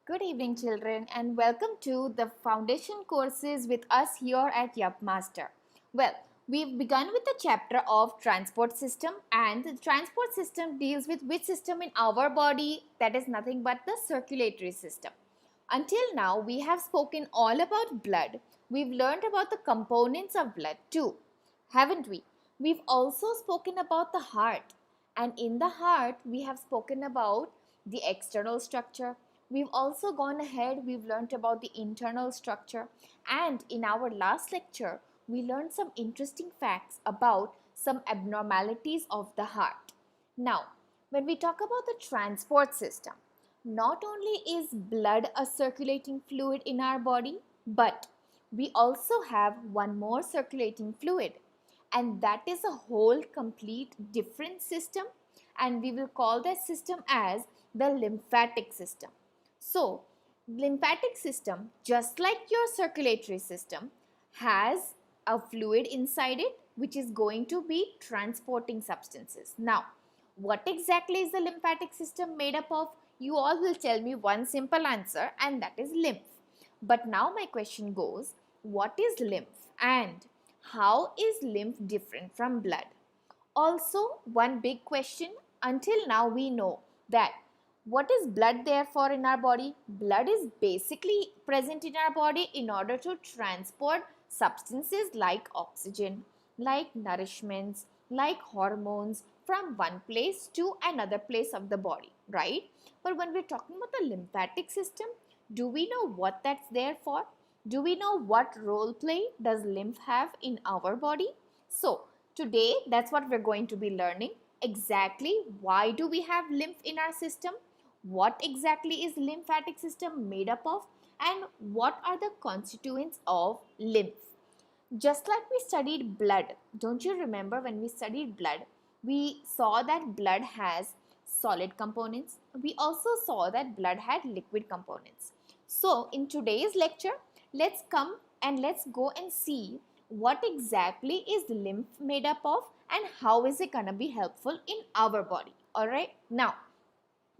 Good evening, children, and welcome to the foundation courses with us here at Yupp Master. Well, we've begun with the chapter of transport system, and the transport system deals with which system in our body? That is nothing but the circulatory system. Until now, we have spoken all about blood. We've learned about the components of blood too, haven't we? We've also spoken about the heart, and in the heart, we have spoken about the external structure. We've also gone ahead, we've learned about the internal structure, and in our last lecture, we learned some interesting facts about some abnormalities of the heart. Now, when we talk about the transport system, not only is blood a circulating fluid in our body, but we also have one more circulating fluid, and that is a whole complete different system, and we will call that system as the lymphatic system. So, lymphatic system, just like your circulatory system, has a fluid inside it which is going to be transporting substances. Now, what exactly is the lymphatic system made up of? You all will tell me one simple answer, and that is lymph. But now my question goes, what is lymph and how is lymph different from blood? Also, one big question, until now we know that what is blood there for in our body? Blood is basically present in our body in order to transport substances like oxygen, like nourishments, like hormones from one place to another place of the body, right? But when we're talking about the lymphatic system, do we know what that's there for? Do we know what role play does lymph have in our body? So, today that's what we're going to be learning. Exactly why do we have lymph in our system? What exactly is lymphatic system made up of, and what are the constituents of lymph? Just like we studied blood, don't you remember when we studied blood, we saw that blood has solid components. We also saw that blood had liquid components. So in today's lecture, let's come and let's go and see what exactly is lymph made up of and how is it going to be helpful in our body. Alright, now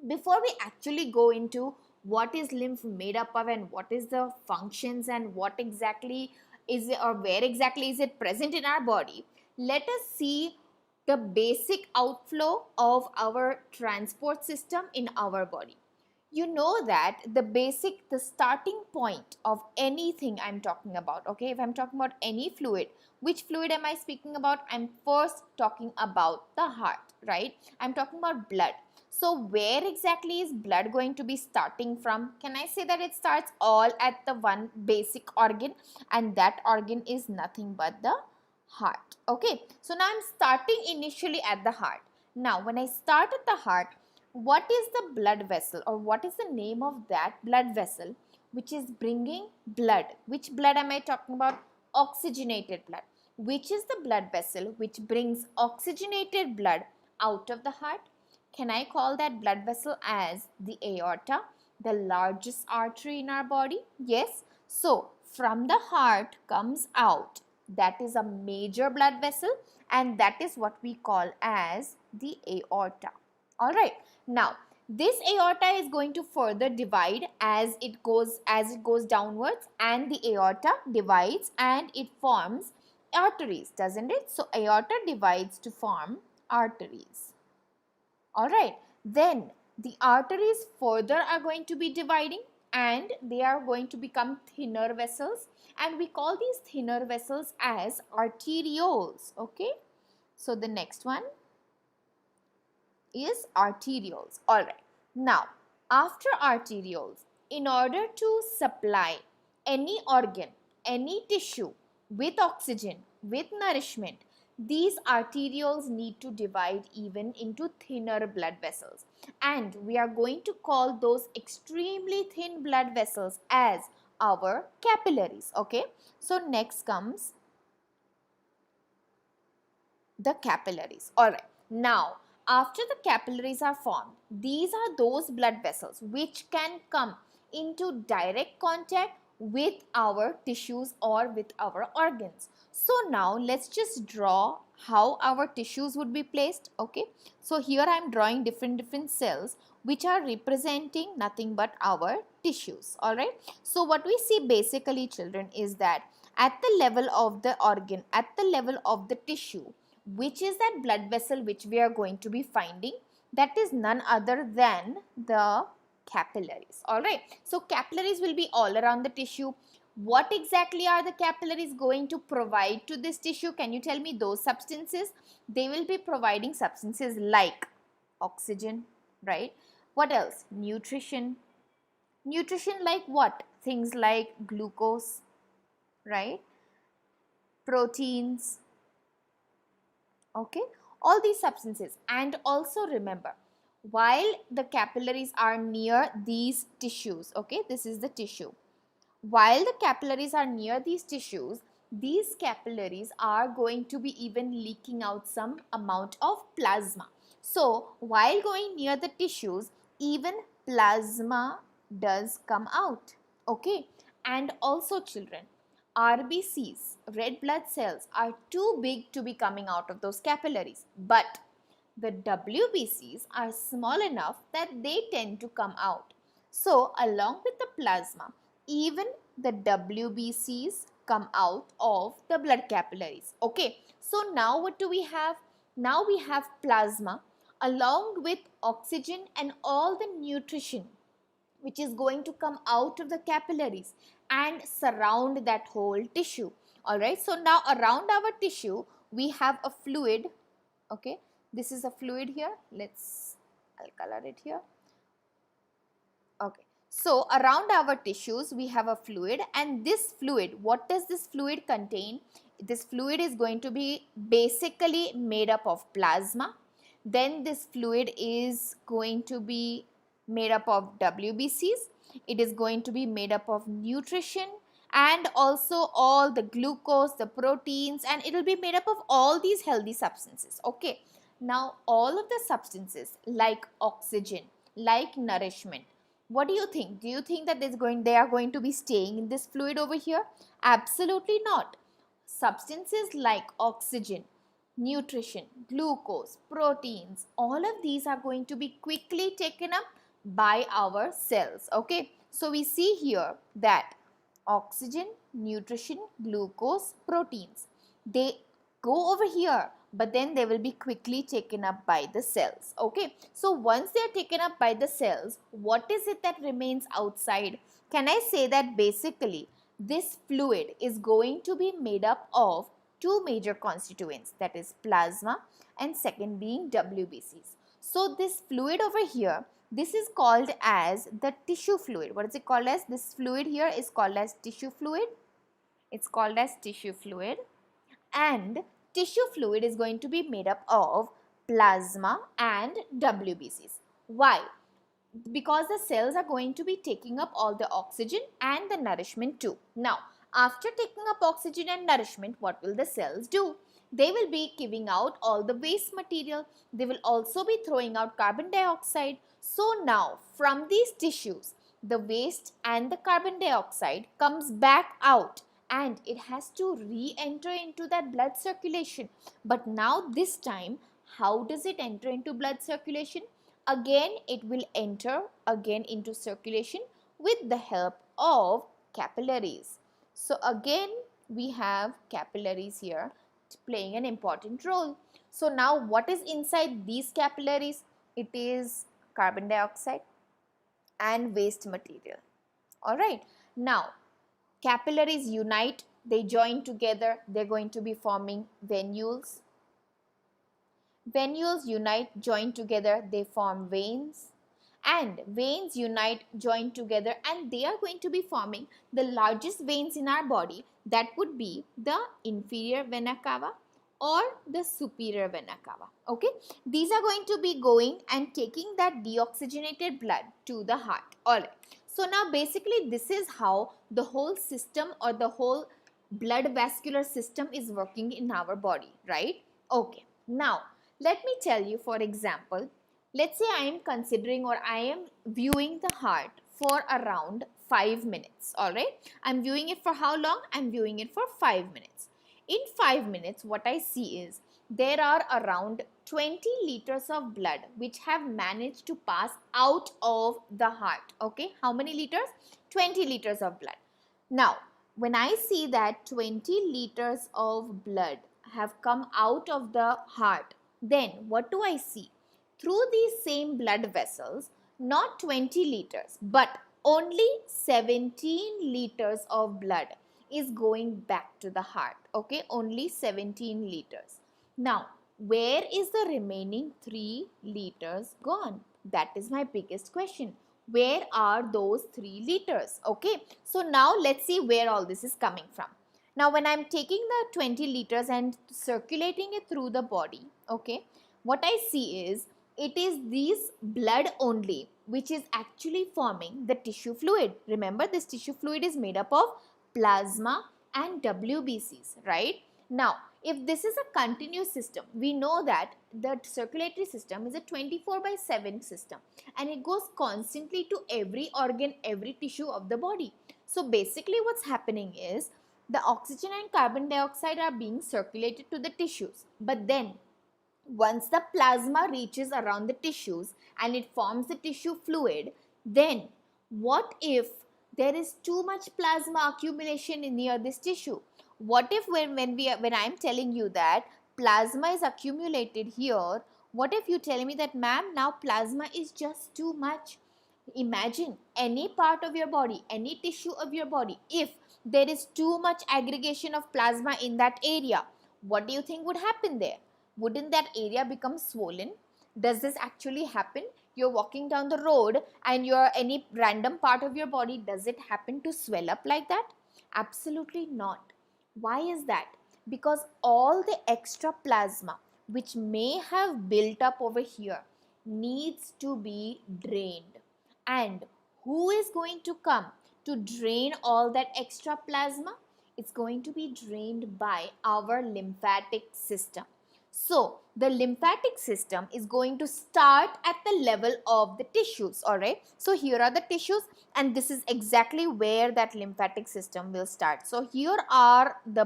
before we actually go into what is lymph made up of and what is the functions and what exactly is it or where exactly is it present in our body, let us see the basic outflow of our transport system in our body. You know that the starting point of anything I'm talking about, okay, if I'm talking about any fluid, which fluid am I speaking about? I'm first talking about the heart, right? I'm talking about blood. So where exactly is blood going to be starting from? Can I say that it starts all at the one basic organ, and that organ is nothing but the heart, okay? So now I'm starting initially at the heart. Now when I start at the heart, what is the blood vessel, or what is the name of that blood vessel which is bringing blood? Which blood am I talking about? Oxygenated blood. Which is the blood vessel which brings oxygenated blood out of the heart? Can I call that blood vessel as the aorta, the largest artery in our body? Yes. So from the heart comes out, that is a major blood vessel, and that is what we call as the aorta. Alright, now this aorta is going to further divide as it goes downwards, and the aorta divides and it forms arteries, doesn't it? So aorta divides to form arteries. Alright, then the arteries further are going to be dividing and they are going to become thinner vessels, and we call these thinner vessels as arterioles, okay? So the next one is arterioles. Alright, now after arterioles, in order to supply any organ, any tissue with oxygen, with nourishment, these arterioles need to divide even into thinner blood vessels, and we are going to call those extremely thin blood vessels as our capillaries, okay? So next comes the capillaries. Alright, now after the capillaries are formed, these are those blood vessels which can come into direct contact with our tissues or with our organs. So now let's just draw how our tissues would be placed. Okay, so here I am drawing different cells which are representing nothing but our tissues. All right, so what we see basically, children, is that at the level of the organ, at the level of the tissue, which is that blood vessel which we are going to be finding, that is none other than the capillaries. All right, so capillaries will be all around the tissue. What exactly are the capillaries going to provide to this tissue? Can you tell me those substances? They will be providing substances like oxygen, right? What else? Nutrition. Nutrition like what? Things like glucose, right? Proteins, okay? All these substances. And also remember, while the capillaries are near these tissues, okay, this is the tissue. While the capillaries are near these tissues, these capillaries are going to be even leaking out some amount of plasma. So, while going near the tissues, even plasma does come out. Okay, and also, children, RBCs, red blood cells, are too big to be coming out of those capillaries, but the WBCs are small enough that they tend to come out. So, along with the plasma, even the WBCs come out of the blood capillaries. Okay, so now what do we have? Now we have plasma along with oxygen and all the nutrition which is going to come out of the capillaries and surround that whole tissue. Alright, so now around our tissue we have a fluid. Okay, this is a fluid here. I'll color it here. Okay, so around our tissues we have a fluid, and this fluid, what does this fluid contain? This fluid is going to be basically made up of plasma. Then this fluid is going to be made up of WBCs. It is going to be made up of nutrition and also all the glucose, the proteins, and it will be made up of all these healthy substances. Okay, now all of the substances like oxygen, like nourishment, what do you think? Do you think that they are going to be staying in this fluid over here? Absolutely not. Substances like oxygen, nutrition, glucose, proteins, all of these are going to be quickly taken up by our cells. Okay, so we see here that oxygen, nutrition, glucose, proteins, they go over here, but then they will be quickly taken up by the cells. Okay, so once they are taken up by the cells, what is it that remains outside? Can I say that basically this fluid is going to be made up of two major constituents, that is plasma and second being WBCs. So this fluid over here, this is called as the tissue fluid. What is it called as? This fluid here is called as tissue fluid. It's called as tissue fluid, and tissue fluid is going to be made up of plasma and WBCs. Why? Because the cells are going to be taking up all the oxygen and the nourishment too. Now, after taking up oxygen and nourishment, what will the cells do? They will be giving out all the waste material. They will also be throwing out carbon dioxide. So now, from these tissues, the waste and the carbon dioxide comes back out, and it has to re-enter into that blood circulation. But now this time, how does it enter into blood circulation? Again, it will enter again into circulation with the help of capillaries. So again, we have capillaries here playing an important role. So now what is inside these capillaries? It is carbon dioxide and waste material. Alright, now capillaries unite, they join together, they're going to be forming venules. Venules unite, join together, they form veins. And veins unite, join together, and they are going to be forming the largest veins in our body, that would be the inferior vena cava or the superior vena cava. Okay, these are going to be going and taking that deoxygenated blood to the heart. Alright, so now basically this is how the whole system or the whole blood vascular system is working in our body, right? Okay, now let me tell you, for example, let's say I am considering or I am viewing the heart for around 5 minutes. Alright, I'm viewing it for how long? I'm viewing it for 5 minutes. In 5 minutes, what I see is there are around 20 liters of blood which have managed to pass out of the heart. Okay, how many liters? 20 liters of blood. Now, when I see that 20 liters of blood have come out of the heart, then what do I see? Through these same blood vessels, not 20 liters, but only 17 liters of blood is going back to the heart. Okay, only 17 liters. Now, where is the remaining 3 liters gone? That is my biggest question. Where are those 3 liters? Okay, so now let's see where all this is coming from. Now, when I'm taking the 20 liters and circulating it through the body, okay, what I see is it is this blood only which is actually forming the tissue fluid. Remember, this tissue fluid is made up of plasma and WBCs, right? Now, if this is a continuous system, we know that the circulatory system is a 24/7 system and it goes constantly to every organ, every tissue of the body. So basically what's happening is the oxygen and carbon dioxide are being circulated to the tissues, but then once the plasma reaches around the tissues and it forms the tissue fluid, then what if there is too much plasma accumulation near this tissue? What if when I am telling you that plasma is accumulated here, what if you tell me that, ma'am, now plasma is just too much? Imagine any part of your body, any tissue of your body, if there is too much aggregation of plasma in that area, what do you think would happen there? Wouldn't that area become swollen? Does this actually happen? You're walking down the road and any random part of your body, does it happen to swell up like that? Absolutely not. Why is that? Because all the extra plasma which may have built up over here needs to be drained. And who is going to come to drain all that extra plasma? It's going to be drained by our lymphatic system. So, the lymphatic system is going to start at the level of the tissues, alright. So, here are the tissues and this is exactly where that lymphatic system will start. So, here are the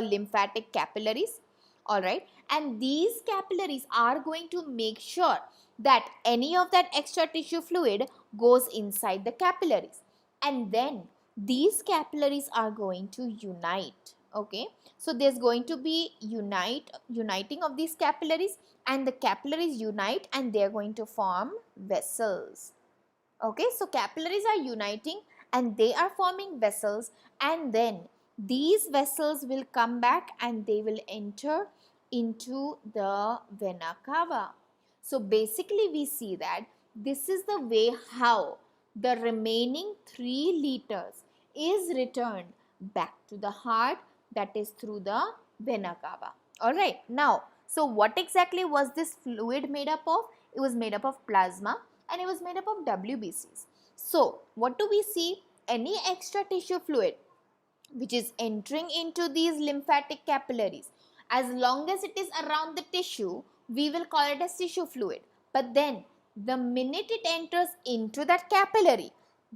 lymphatic capillaries, alright. And these capillaries are going to make sure that any of that extra tissue fluid goes inside the capillaries. And then these capillaries are going to unite. Okay, so there's going to be uniting of these capillaries, and the capillaries unite and they're going to form vessels. Okay, so capillaries are uniting and they are forming vessels, and then these vessels will come back and they will enter into the vena cava. So basically we see that this is the way how the remaining 3 liters is returned back to the heart, that is through the vena cava. Alright, now, so what exactly was this fluid made up of? It was made up of plasma and it was made up of WBCs. So, what do we see? Any extra tissue fluid which is entering into these lymphatic capillaries, as long as it is around the tissue, we will call it as tissue fluid. But then, the minute it enters into that capillary,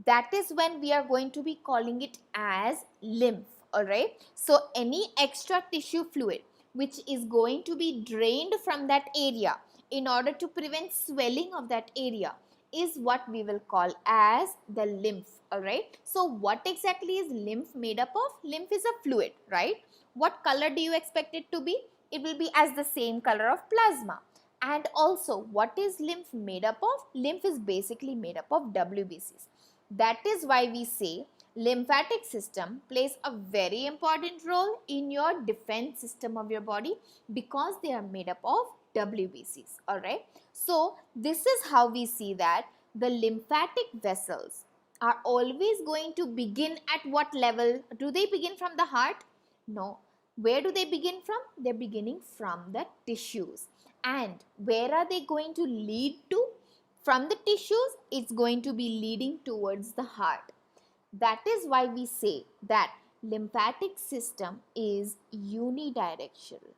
that is when we are going to be calling it as lymph. Alright, so any extra tissue fluid which is going to be drained from that area in order to prevent swelling of that area is what we will call as the lymph. Alright, so what exactly is lymph made up of? Lymph is a fluid, right? What color do you expect it to be? It will be as the same color of plasma. And also, what is lymph made up of? Lymph is basically made up of WBCs. That is why we say lymphatic system plays a very important role in your defense system of your body because they are made up of WBCs. Alright, so this is how we see that the lymphatic vessels are always going to begin at what level? Do they begin from the heart? No. Where do they begin from? They're beginning from the tissues. And where are they going to lead to? From the tissues, it's going to be leading towards the heart. That is why we say that lymphatic system is unidirectional.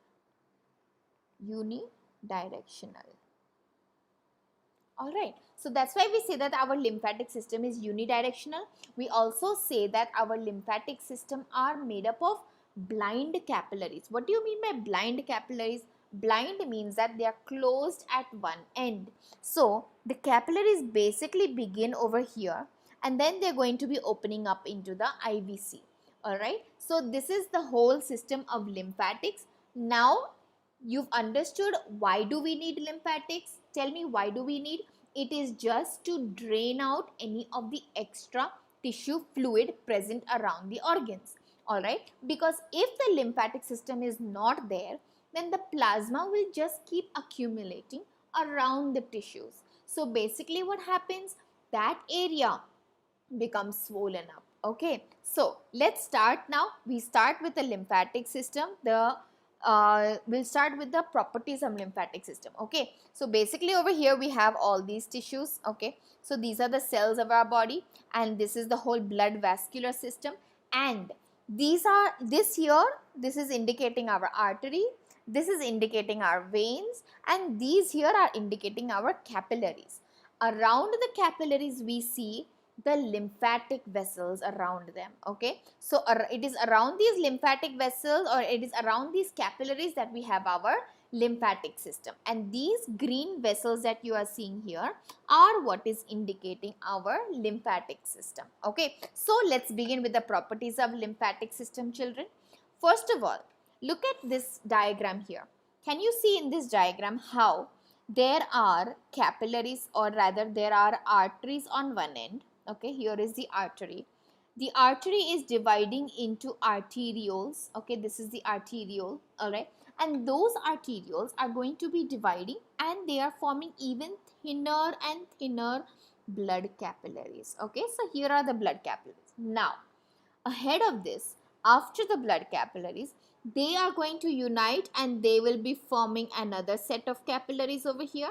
Alright, so that's why we say that our lymphatic system is unidirectional. We also say that our lymphatic system are made up of blind capillaries. What do you mean by blind capillaries? Blind means that they are closed at one end. So the capillaries basically begin over here and then they're going to be opening up into the IVC. Alright, so this is the whole system of lymphatics. Now you've understood why do we need lymphatics? Tell me, why do we need? It is just to drain out any of the extra tissue fluid present around the organs. Alright, because if the lymphatic system is not there, then the plasma will just keep accumulating around the tissues. So basically what happens, that area becomes swollen up. Okay, so let's start now. We start with the lymphatic system. We'll start with the properties of lymphatic system. Okay, so basically over here we have all these tissues. Okay, so these are the cells of our body and this is the whole blood vascular system, and this is indicating our artery, this is indicating our veins, and these here are indicating our capillaries. Around the capillaries we see the lymphatic vessels around them. Okay, so it is around these lymphatic vessels, or it is around these capillaries, that we have our lymphatic system, and these green vessels that you are seeing here are what is indicating our lymphatic system. Okay, so let's begin with the properties of lymphatic system, children. First of all, look at this diagram here. Can you see in this diagram how there are capillaries, or rather there are arteries on one end? Okay, here is the artery. The artery is dividing into arterioles. Okay, this is the arteriole. Alright, and those arterioles are going to be dividing and they are forming even thinner and thinner blood capillaries. Okay, so here are the blood capillaries. Now, ahead of this, after the blood capillaries, they are going to unite and they will be forming another set of capillaries over here.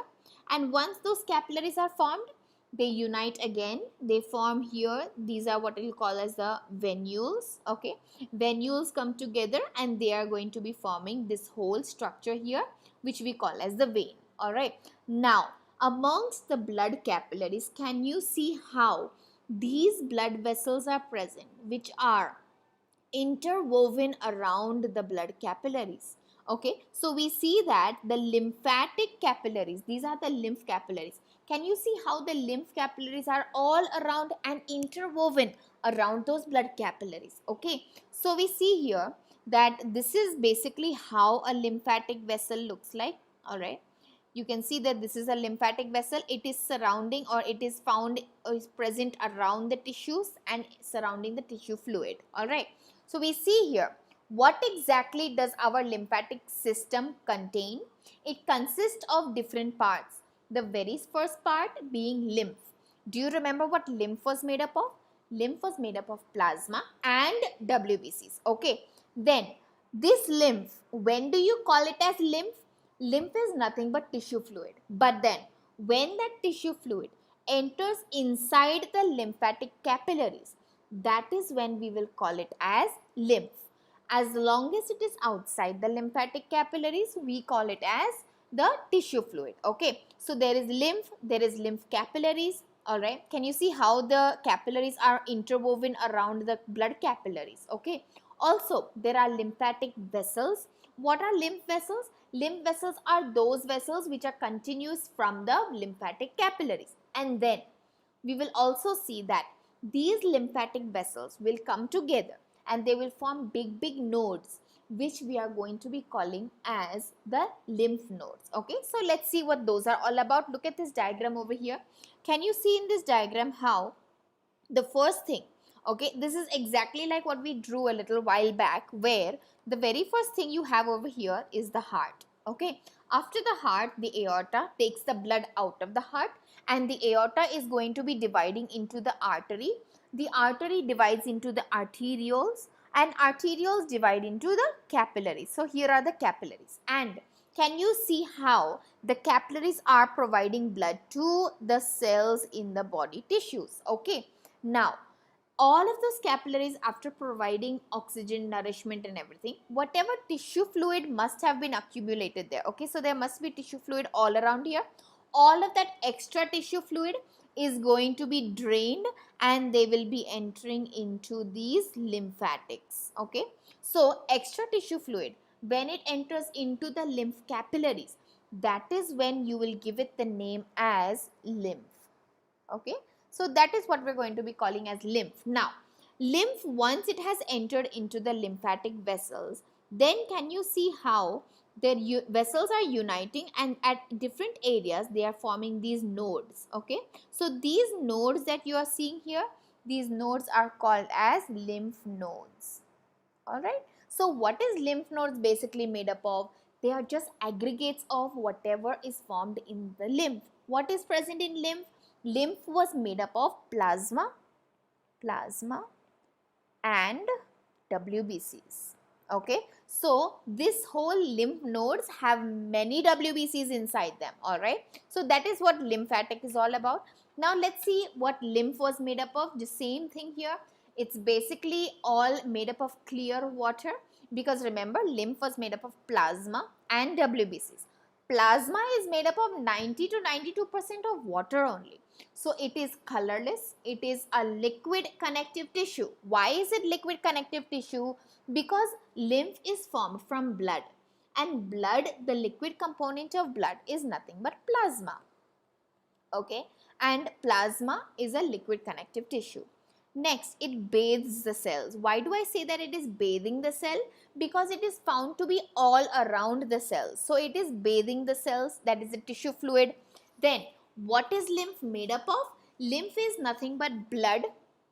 And once those capillaries are formed, they unite again, they form here. These are what we'll call as the venules. Okay, venules come together and they are going to be forming this whole structure here, which we call as the vein. Alright, now amongst the blood capillaries, can you see how these blood vessels are present, which are interwoven around the blood capillaries? Okay, so we see that the lymphatic capillaries, these are the lymph capillaries. Can you see how the lymph capillaries are all around and interwoven around those blood capillaries? Okay, so we see here that this is basically how a lymphatic vessel looks like. Alright, you can see that this is a lymphatic vessel. It is surrounding, or it is found, or is present around the tissues and surrounding the tissue fluid. Alright, so we see here, what exactly does our lymphatic system contain? It consists of different parts. The very first part being lymph. Do you remember what lymph was made up of? Lymph was made up of plasma and WBCs. Okay. Then this lymph, when do you call it as lymph? Lymph is nothing but tissue fluid. But then when that tissue fluid enters inside the lymphatic capillaries, that is when we will call it as lymph. As long as it is outside the lymphatic capillaries, we call it as the tissue fluid. Okay, so there is lymph capillaries. Alright, can you see how the capillaries are interwoven around the blood capillaries? Okay, also there are lymphatic vessels. What are lymph vessels? Lymph vessels are those vessels which are continuous from the lymphatic capillaries. And then we will also see that these lymphatic vessels will come together and they will form big nodes, which we are going to be calling as the lymph nodes. Okay, so let's see what those are all about. Look at this diagram over here. Can you see in this diagram how the first thing, okay, this is exactly like what we drew a little while back, where the very first thing you have over here is the heart. Okay, after the heart, the aorta takes the blood out of the heart, and the aorta is going to be dividing into the artery. The artery divides into the arterioles, and arterioles divide into the capillaries. So here are the capillaries, and can you see how the capillaries are providing blood to the cells in the body tissues? Okay, now all of those capillaries, after providing oxygen, nourishment and everything, whatever tissue fluid must have been accumulated there. Okay, so there must be tissue fluid all around here. All of that extra tissue fluid is going to be drained and they will be entering into these lymphatics. Okay, so extra tissue fluid, when it enters into the lymph capillaries, that is when you will give it the name as lymph. Okay, so that is what we're going to be calling as lymph. Now, lymph, once it has entered into the lymphatic vessels, then can you see how their vessels are uniting, and at different areas they are forming these nodes. Okay, so these nodes that you are seeing here, these nodes are called as lymph nodes. All right, so what is lymph nodes basically made up of? They are just aggregates of whatever is formed in the lymph. What is present in lymph? Lymph was made up of plasma and WBCs. Okay, so this whole lymph nodes have many WBCs inside them. All right, so that is what lymphatic is all about. Now let's see what lymph was made up of. The same thing here. It's basically all made up of clear water, because remember, lymph was made up of plasma and WBCs. Plasma is made up of 90 to 92% of water only. So it is colorless. It is a liquid connective tissue. Why is it liquid connective tissue? Because lymph is formed from blood, and blood, the liquid component of blood, is nothing but plasma. Okay, and plasma is a liquid connective tissue. Next, it bathes the cells. Why do I say that it is bathing the cell? Because it is found to be all around the cells. So it is bathing the cells, that is the tissue fluid. Then, what is lymph made up of? Lymph is nothing but blood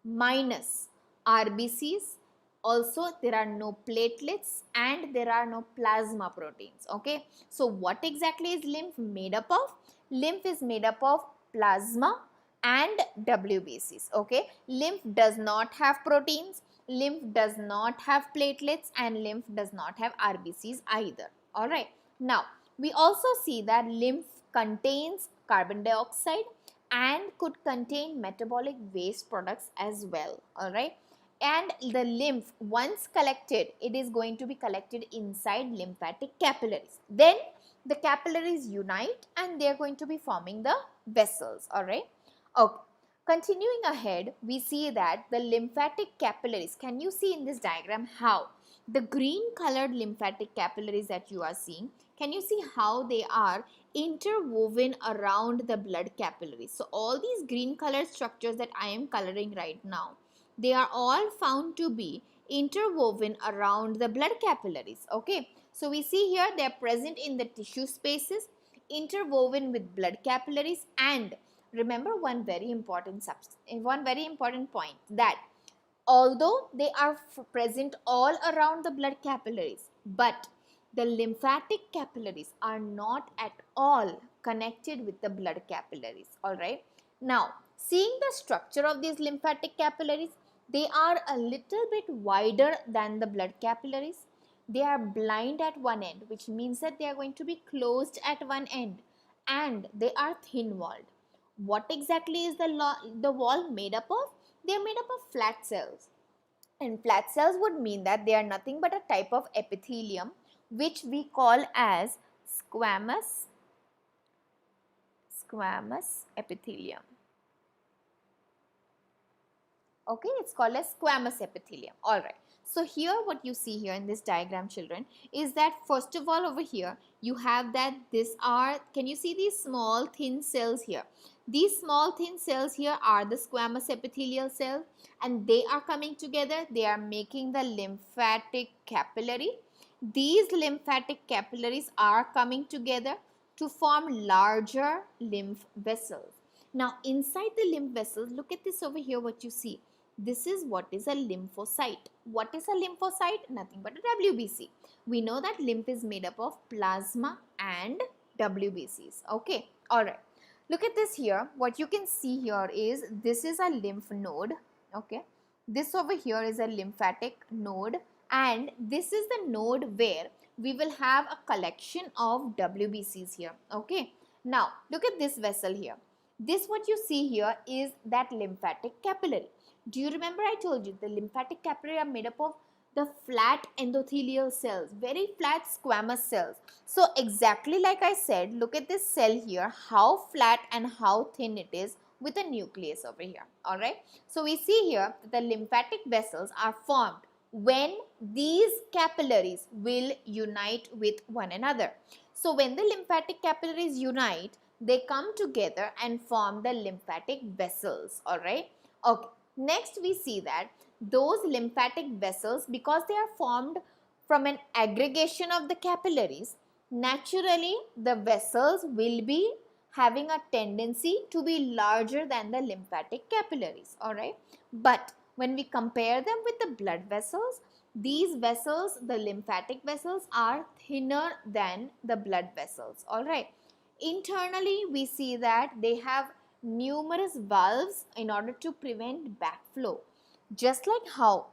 minus RBCs. Also, there are no platelets and there are no plasma proteins. Okay, so what exactly is lymph made up of? Lymph is made up of plasma and WBCs. Okay, lymph does not have proteins, lymph does not have platelets, and lymph does not have RBCs either. All right, now we also see that lymph contains carbon dioxide and could contain metabolic waste products as well. All right, and the lymph, once collected, it is going to be collected inside lymphatic capillaries. Then the capillaries unite and they are going to be forming the vessels. All right. Okay, continuing ahead, we see that the lymphatic capillaries, can you see in this diagram how the green colored lymphatic capillaries that you are seeing, can you see how they are interwoven around the blood capillaries? So all these green colored structures that I am coloring right now, they are all found to be interwoven around the blood capillaries. Okay, so we see here they are present in the tissue spaces, interwoven with blood capillaries. And remember one very important point, that although they are present all around the blood capillaries, but the lymphatic capillaries are not at all connected with the blood capillaries. All right, now seeing the structure of these lymphatic capillaries, they are a little bit wider than the blood capillaries. They are blind at one end, which means that they are going to be closed at one end, and they are thin walled. What exactly is the wall made up of? They are made up of flat cells. And flat cells would mean that they are nothing but a type of epithelium, which we call as squamous epithelium. Okay, it's called as squamous epithelium. Alright, so here what you see here in this diagram, children, is that first of all over here you have that can you see these small thin cells here? These small thin cells here are the squamous epithelial cells, and they are coming together. They are making the lymphatic capillary. These lymphatic capillaries are coming together to form larger lymph vessels. Now inside the lymph vessels, look at this over here, what you see. This is what is a lymphocyte. What is a lymphocyte? Nothing but a WBC. We know that lymph is made up of plasma and WBCs. Okay, alright. Look at this here. What you can see here is this is a lymph node. Okay, this over here is a lymphatic node, and this is the node where we will have a collection of WBCs here. Okay, now look at this vessel here. This what you see here is that lymphatic capillary. Do you remember I told you the lymphatic capillary are made up of the flat endothelial cells, very flat squamous cells. So exactly like I said, look at this cell here, how flat and how thin it is with a nucleus over here. Alright. So we see here that the lymphatic vessels are formed when these capillaries will unite with one another. So when the lymphatic capillaries unite, they come together and form the lymphatic vessels. Alright. Okay. Next we see that those lymphatic vessels, because they are formed from an aggregation of the capillaries, naturally the vessels will be having a tendency to be larger than the lymphatic capillaries. Alright. But when we compare them with the blood vessels, these vessels, the lymphatic vessels, are thinner than the blood vessels. Alright. Internally, we see that they have numerous valves in order to prevent backflow. Just like how,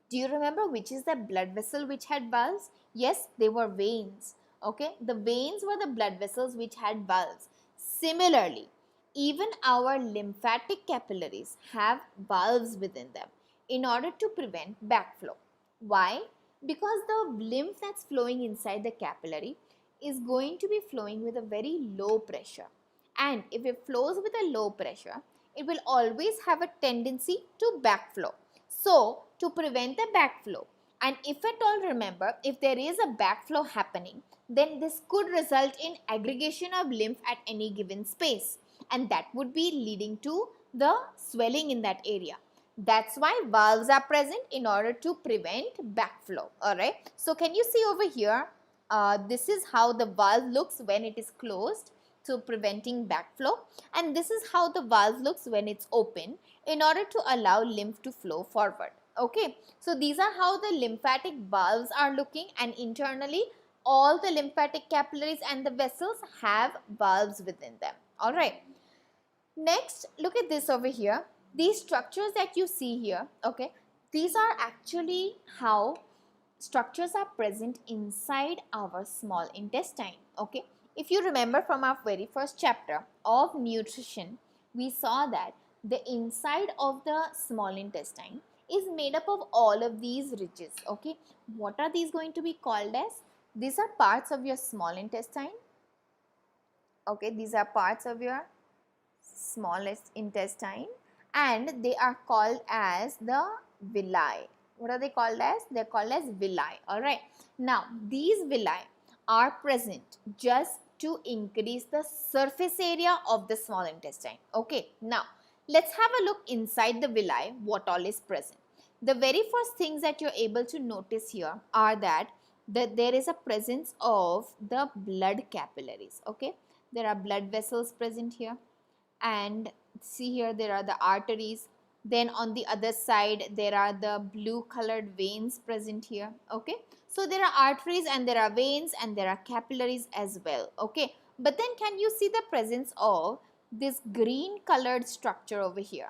do you remember which is the blood vessel which had valves? Yes, they were veins. Okay, the veins were the blood vessels which had valves. Similarly, even our lymphatic capillaries have valves within them in order to prevent backflow. Why? Because the lymph that's flowing inside the capillary is going to be flowing with a very low pressure. And if it flows with a low pressure, it will always have a tendency to backflow. So, to prevent the backflow, and if at all remember, if there is a backflow happening, then this could result in aggregation of lymph at any given space, and that would be leading to the swelling in that area. That's why valves are present in order to prevent backflow. Alright. So, can you see over here? This is how the valve looks when it is closed, so preventing backflow, and this is how the valve looks when it's open in order to allow lymph to flow forward. Okay, so these are how the lymphatic valves are looking, and internally all the lymphatic capillaries and the vessels have valves within them. All right. Next, look at this over here. These structures that you see here, okay, these are actually how structures are present inside our small intestine. Okay. If you remember from our very first chapter of nutrition, we saw that the inside of the small intestine is made up of all of these ridges. Okay, what are these going to be called as? These are parts of your small intestine. Okay, these are parts of your smallest intestine, and they are called as the villi. What are they called as? They are called as villi. Alright, now these villi are present just to increase the surface area of the small intestine. Okay, now let's have a look inside the villi, what all is present. The very first things that you're able to notice here are that there is a presence of the blood capillaries. Okay, there are blood vessels present here, and see here there are the arteries. Then on the other side there are the blue colored veins present here. Okay, so there are arteries and there are veins and there are capillaries as well. Okay, but then can you see the presence of this green colored structure over here?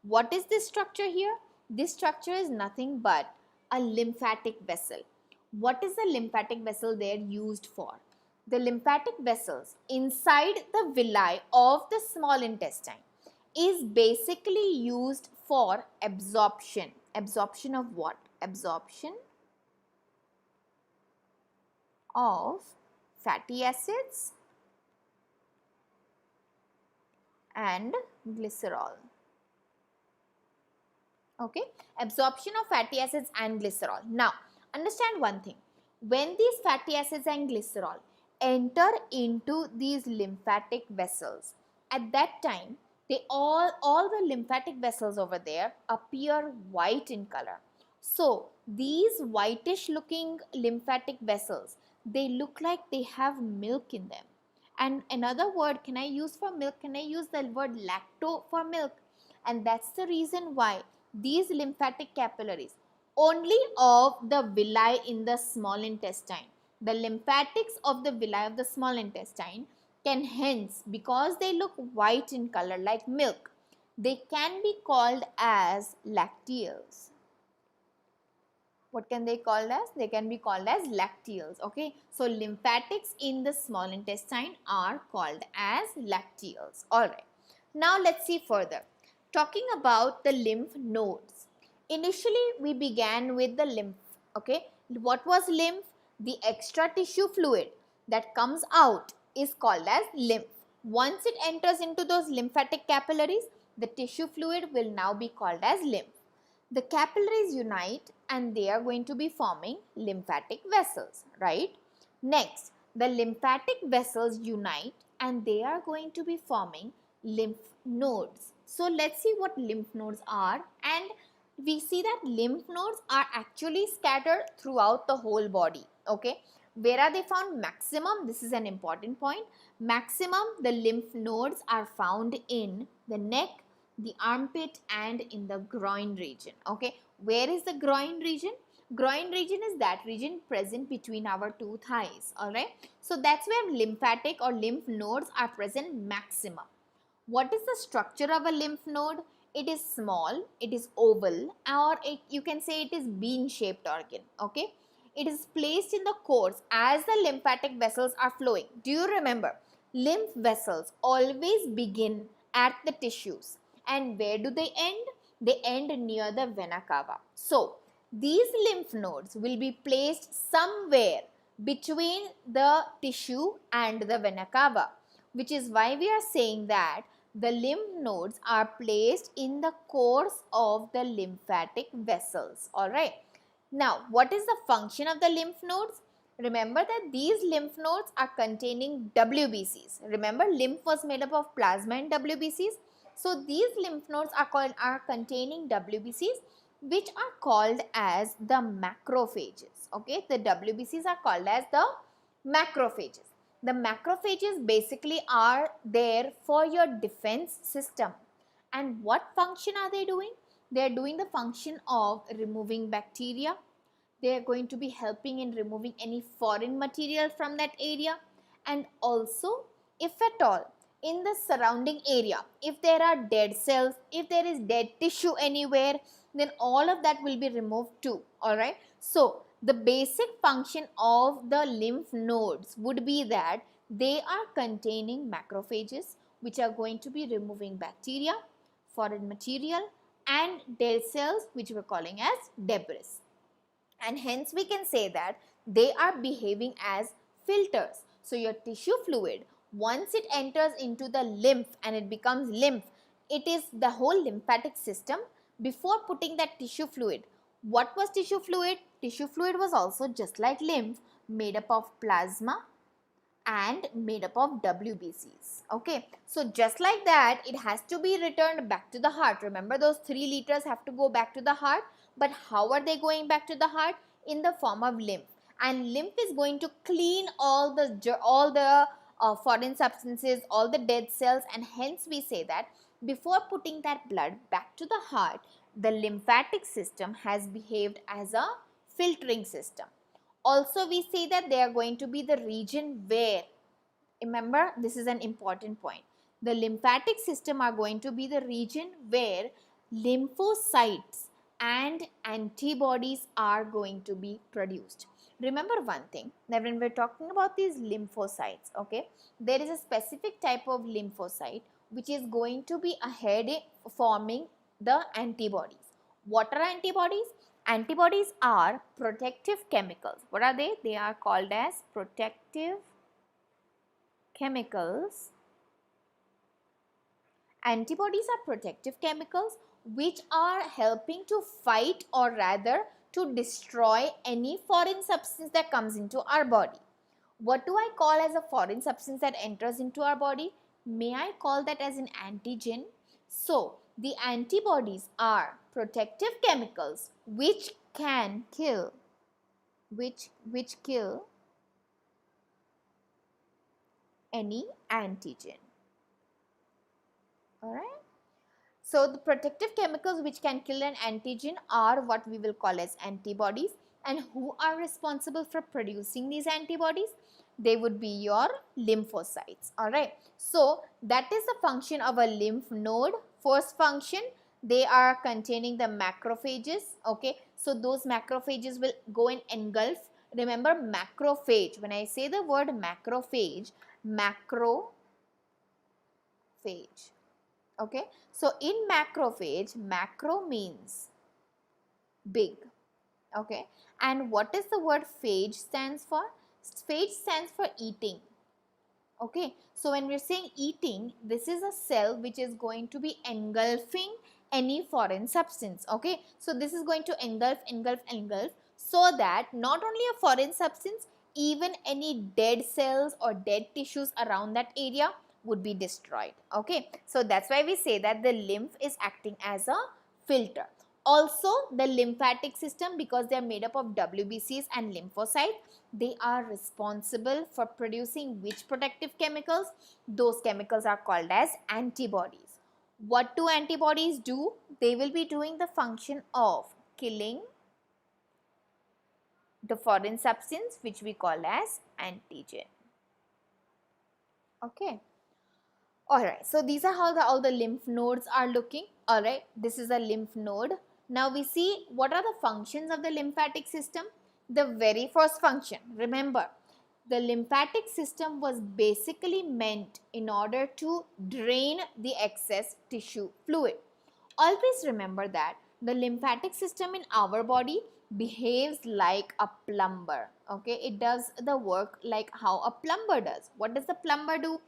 What is this structure here? This structure is nothing but a lymphatic vessel. What is the lymphatic vessel there used for? The lymphatic vessels inside the villi of the small intestine is basically used for absorption. Absorption of what? Absorption of fatty acids and glycerol. Okay, absorption of fatty acids and glycerol. Now, understand one thing. When these fatty acids and glycerol enter into these lymphatic vessels, at that time, all the lymphatic vessels over there appear white in color. So, these whitish looking lymphatic vessels, they look like they have milk in them. And another word can I use for milk? Can I use the word lacto for milk? And that's the reason why these lymphatic capillaries, only of the villi in the small intestine, the lymphatics of the villi of the small intestine can hence, because they look white in color like milk, they can be called as lacteals. What can they called as? They can be called as lacteals. Okay, so lymphatics in the small intestine are called as lacteals. Alright, now let's see further. Talking about the lymph nodes. Initially, we began with the lymph. Okay, what was lymph? The extra tissue fluid that comes out is called as lymph. Once it enters into those lymphatic capillaries, the tissue fluid will now be called as lymph. The capillaries unite and they are going to be forming lymphatic vessels, right? Next, the lymphatic vessels unite and they are going to be forming lymph nodes. So let's see what lymph nodes are, and we see that lymph nodes are actually scattered throughout the whole body, okay? Where are they found maximum? This is an important point. Maximum, the lymph nodes are found in the neck, the armpit and in the groin region, okay? Where is the groin region? Groin region is that region present between our two thighs, alright? So that's where lymphatic or lymph nodes are present maximum. What is the structure of a lymph node? It is small, it is oval, or you can say it is bean-shaped organ, okay? It is placed in the course as the lymphatic vessels are flowing. Do you remember? Lymph vessels always begin at the tissues. And where do they end? They end near the vena cava. So, these lymph nodes will be placed somewhere between the tissue and the vena cava, which is why we are saying that the lymph nodes are placed in the course of the lymphatic vessels. Alright. Now, what is the function of the lymph nodes? Remember that these lymph nodes are containing WBCs. Remember, lymph was made up of plasma and WBCs. So, these lymph nodes are containing WBCs, which are called as the macrophages. Okay, the WBCs are called as the macrophages. The macrophages basically are there for your defense system. And what function are they doing? They are doing the function of removing bacteria. They are going to be helping in removing any foreign material from that area. And also, if at all, in the surrounding area, if there are dead cells, if there is dead tissue anywhere, then all of that will be removed too. Alright. So, the basic function of the lymph nodes would be that they are containing macrophages, which are going to be removing bacteria, foreign material and dead cells, which we are calling as debris. And hence we can say that they are behaving as filters. So your tissue fluid, once it enters into the lymph and it becomes lymph, it is the whole lymphatic system. Before putting that tissue fluid, what was tissue fluid? Tissue fluid was also just like lymph, made up of plasma and made up of WBCs. Okay, so just like that, it has to be returned back to the heart. Remember, those 3 liters have to go back to the heart. But how are they going back to the heart? In the form of lymph. And lymph is going to clean all the foreign substances, all the dead cells, and hence we say that before putting that blood back to the heart, the lymphatic system has behaved as a filtering system. Also, we say that they are going to be the region where, remember, this is an important point. The lymphatic system are going to be the region where lymphocytes and antibodies are going to be produced. Remember one thing, that when we're talking about these lymphocytes, okay, there is a specific type of lymphocyte which is going to be ahead forming the antibodies. What are antibodies? Antibodies are protective chemicals. What are they? They are called as protective chemicals. Antibodies are protective chemicals which are helping to fight, or rather to destroy, any foreign substance that comes into our body. What do I call as a foreign substance that enters into our body? May I call that as an antigen? So, the antibodies are protective chemicals which can kill, which kill any antigen. Alright. So, the protective chemicals which can kill an antigen are what we will call as antibodies. And who are responsible for producing these antibodies? They would be your lymphocytes. Alright. So, that is the function of a lymph node. First function, they are containing the macrophages. Okay. So, those macrophages will go and engulf. Remember, macrophage. When I say the word macrophage, macrophage. Okay. So, in macrophage, macro means big. Okay. And what is the word phage stands for? Phage stands for eating. Okay, so when we're saying eating, this is a cell which is going to be engulfing any foreign substance. Okay, so this is going to engulf so that not only a foreign substance, even any dead cells or dead tissues around that area would be destroyed. Okay, so that's why we say that the lymph is acting as a filter. Also, the lymphatic system, because they are made up of WBCs and lymphocytes, they are responsible for producing which protective chemicals? Those chemicals are called as antibodies. What do antibodies do? They will be doing the function of killing the foreign substance which we call as antigen. Okay. Alright, so these are how all the lymph nodes are looking. Alright, this is a lymph node. Now we see what are the functions of the lymphatic system. The very first function, remember, the lymphatic system was basically meant in order to drain the excess tissue fluid. Always remember that the lymphatic system in our body behaves like a plumber. Okay, it does the work like how a plumber does. What does the plumber do?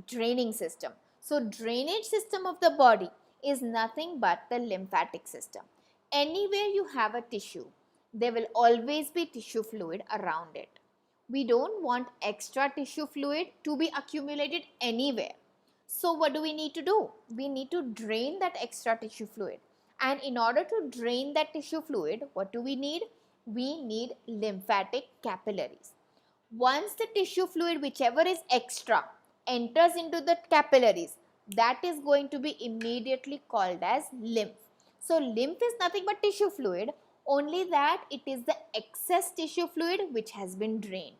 Draining system. So drainage system of the body is nothing but the lymphatic system. Anywhere you have a tissue, there will always be tissue fluid around it. We don't want extra tissue fluid to be accumulated anywhere. So what do we need to do? We need to drain that extra tissue fluid. And in order to drain that tissue fluid, what do we need? We need lymphatic capillaries. Once the tissue fluid, whichever is extra, enters into the capillaries, that is going to be immediately called as lymph. So lymph is nothing but tissue fluid, only that it is the excess tissue fluid which has been drained.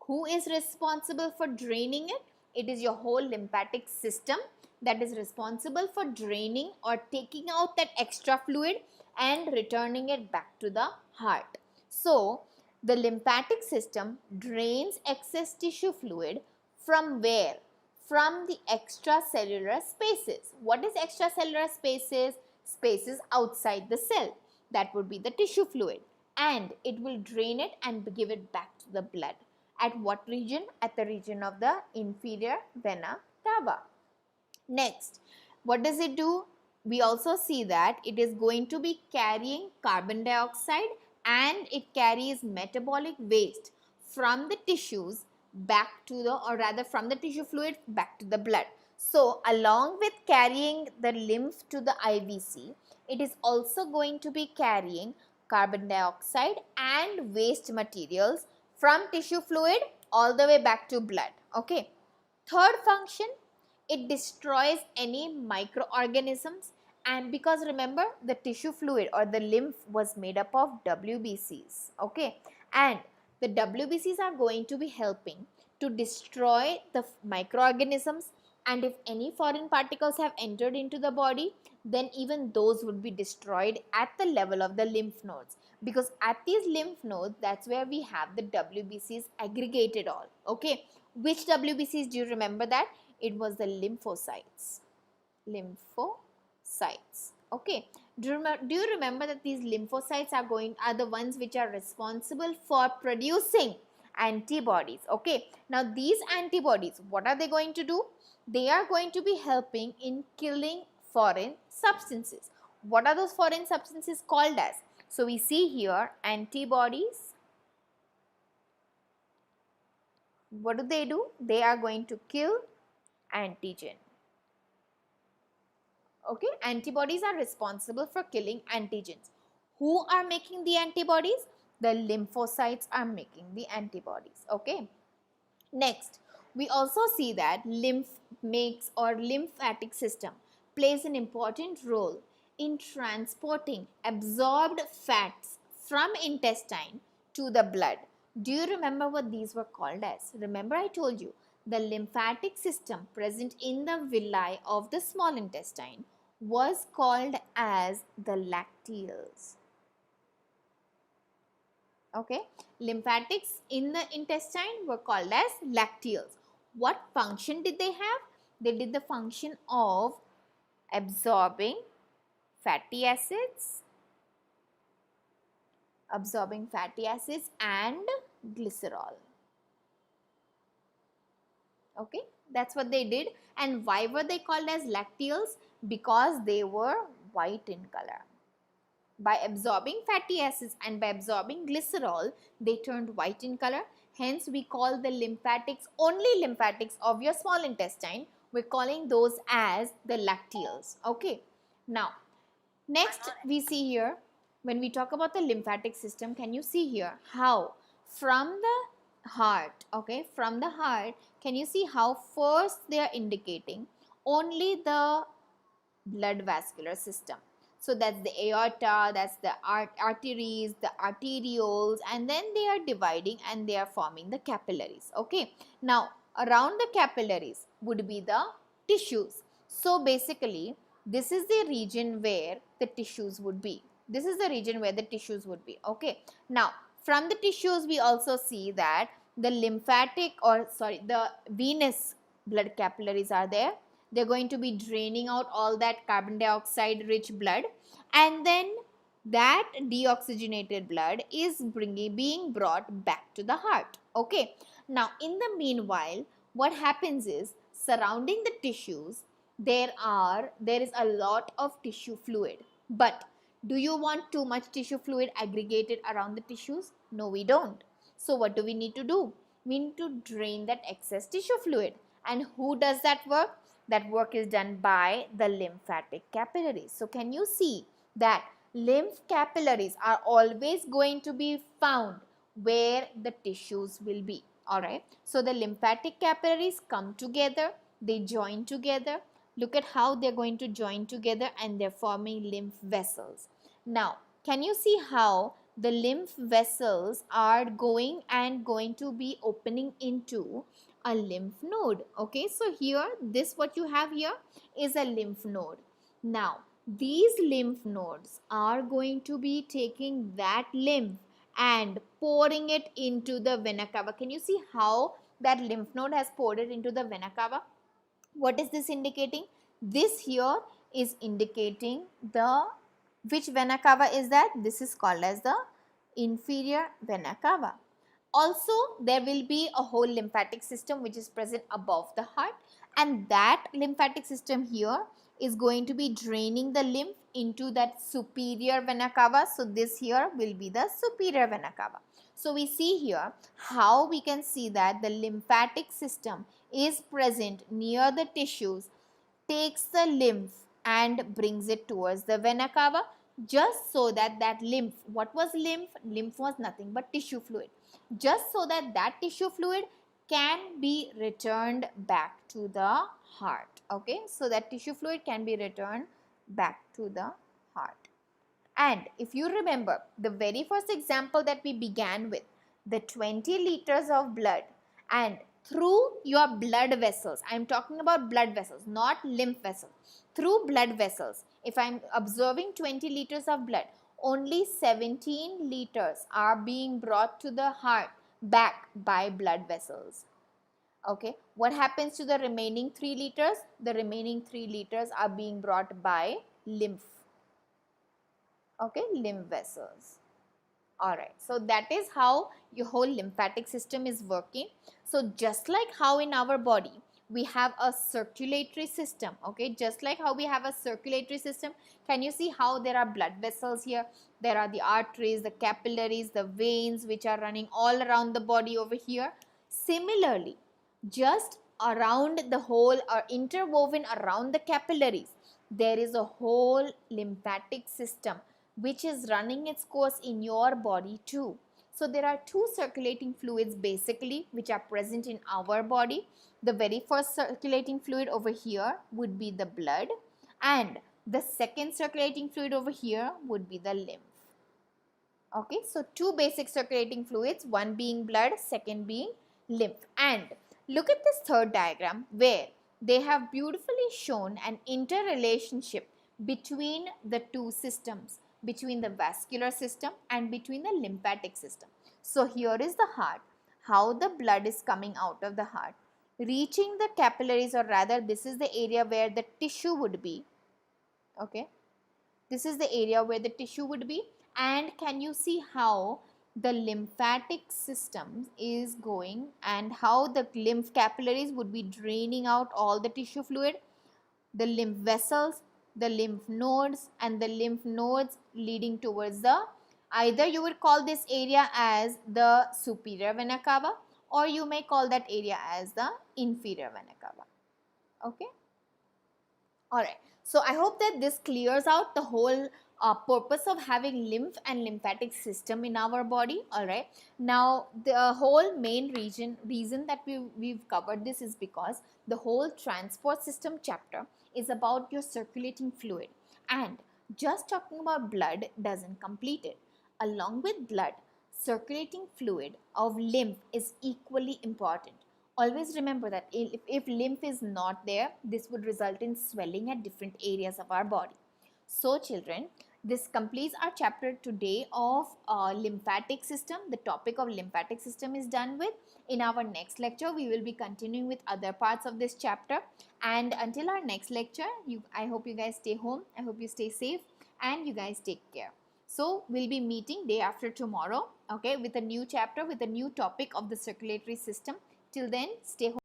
Who is responsible for draining it? It is your whole lymphatic system that is responsible for draining or taking out that extra fluid and returning it back to the heart. So, the lymphatic system drains excess tissue fluid from where? From the extracellular spaces. What is extracellular spaces? Spaces outside the cell. That would be the tissue fluid. And it will drain it and give it back to the blood. At what region? At the region of the inferior vena cava. Next, what does it do? We also see that it is going to be carrying carbon dioxide and it carries metabolic waste from the tissues back to the, or rather from the tissue fluid back to the blood. So, along with carrying the lymph to the IVC, it is also going to be carrying carbon dioxide and waste materials from tissue fluid all the way back to blood. Okay. Third function, it destroys any microorganisms, and because remember the tissue fluid or the lymph was made up of WBCs. Okay. And the WBCs are going to be helping to destroy the microorganisms, and if any foreign particles have entered into the body, then even those would be destroyed at the level of the lymph nodes, because at these lymph nodes, that's where we have the WBCs aggregated all. Okay, which WBCs, do you remember that? It was the lymphocytes. Okay, do you remember that these lymphocytes are the ones which are responsible for producing antibodies. Okay, now these antibodies, what are they going to do? They are going to be helping in killing foreign substances. What are those foreign substances called as? So we see here antibodies. What do? They are going to kill antigen. Okay, antibodies are responsible for killing antigens. Who are making the antibodies? The lymphocytes are making the antibodies. Okay. Next, we also see that lymphatic system plays an important role in transporting absorbed fats from intestine to the blood. Do you remember what these were called as? Remember I told you the lymphatic system present in the villi of the small intestine was called as the lacteals. Okay, lymphatics in the intestine were called as lacteals. What function did they have? They did the function of absorbing fatty acids and glycerol. Okay, that's what they did. And why were they called as lacteals? Because they were white in color. By absorbing fatty acids and by absorbing glycerol, they turned white in color. Hence, we call the lymphatics, only lymphatics of your small intestine, we're calling those as the lacteals. Okay. Now, next we see here, when we talk about the lymphatic system, can you see here how from the heart, okay, from the heart, can you see how first they are indicating only the blood vascular system. So that's the aorta, that's the arteries, the arterioles, and then they are dividing and they are forming the capillaries. Okay. Now, around the capillaries would be the tissues. So basically, this is the region where the tissues would be. This is the region where the tissues would be. Okay. Now, from the tissues, we also see that the the venous blood capillaries are there. They're going to be draining out all that carbon dioxide rich blood, and then that deoxygenated blood is being brought back to the heart. Okay. Now, in the meanwhile, what happens is surrounding the tissues, there is a lot of tissue fluid. But do you want too much tissue fluid aggregated around the tissues? No, we don't. So what do we need to do? We need to drain that excess tissue fluid. And who does that work? That work is done by the lymphatic capillaries. So can you see that lymph capillaries are always going to be found where the tissues will be. Alright. So the lymphatic capillaries come together, they join together. Look at how they're going to join together and they're forming lymph vessels. Now, can you see how the lymph vessels are going to be opening into a lymph node? Okay, so here, this what you have here is a lymph node. Now, these lymph nodes are going to be taking that lymph and pouring it into the vena cava. Can you see how that lymph node has poured it into the vena cava? What is this indicating? This here is indicating which vena cava is that? This is called as the inferior vena cava. Also, there will be a whole lymphatic system which is present above the heart, and that lymphatic system here is going to be draining the lymph into that superior vena cava. So this here will be the superior vena cava. So we see here how we can see that the lymphatic system is present near the tissues, takes the lymph and brings it towards the vena cava, just so that lymph, what was lymph? Lymph was nothing but tissue fluid. Just so that tissue fluid can be returned back to the heart. Okay, so that tissue fluid can be returned back to the heart. And if you remember the very first example that we began with, the 20 liters of blood, and through your blood vessels, I am talking about blood vessels, not lymph vessels, through blood vessels, if I am observing 20 liters of blood, only 17 liters are being brought to the heart back by blood vessels. Okay, what happens to the remaining 3 liters? The remaining 3 liters are being brought by lymph. Okay, lymph vessels. Alright, so that is how your whole lymphatic system is working. So just like how in our body we have a circulatory system, okay, just like how we have a circulatory system, can you see how there are blood vessels here? There are the arteries, the capillaries, the veins which are running all around the body over here. Similarly, just around the whole or interwoven around the capillaries, there is a whole lymphatic system which is running its course in your body too. So there are two circulating fluids basically which are present in our body. The very first circulating fluid over here would be the blood, and the second circulating fluid over here would be the lymph. Okay, so two basic circulating fluids, one being blood, second being lymph. And look at this third diagram where they have beautifully shown an interrelationship between the two systems, between the vascular system and between the lymphatic system. So here is the heart, how the blood is coming out of the heart, reaching the capillaries, or rather this is the area where the tissue would be. Okay, this is the area where the tissue would be. And can you see how the lymphatic system is going and how the lymph capillaries would be draining out all the tissue fluid, the lymph vessels, the lymph nodes, and the lymph nodes leading towards the, either you would call this area as the superior vena cava or you may call that area as the inferior vena cava. Okay. Alright, so I hope that this clears out the whole purpose of having lymph and lymphatic system in our body. Alright, now the whole main reason that we've covered this is because the whole transport system chapter is about your circulating fluid, and just talking about blood doesn't complete it. Along with blood, circulating fluid of lymph is equally important. Always remember that if lymph is not there, this would result in swelling at different areas of our body. So children, this completes our chapter today of lymphatic system. The topic of lymphatic system is done with. In our next lecture, we will be continuing with other parts of this chapter. And until our next lecture, I hope you guys stay home. I hope you stay safe and you guys take care. So we'll be meeting day after tomorrow, okay, with a new chapter, with a new topic of the circulatory system. Till then, stay home.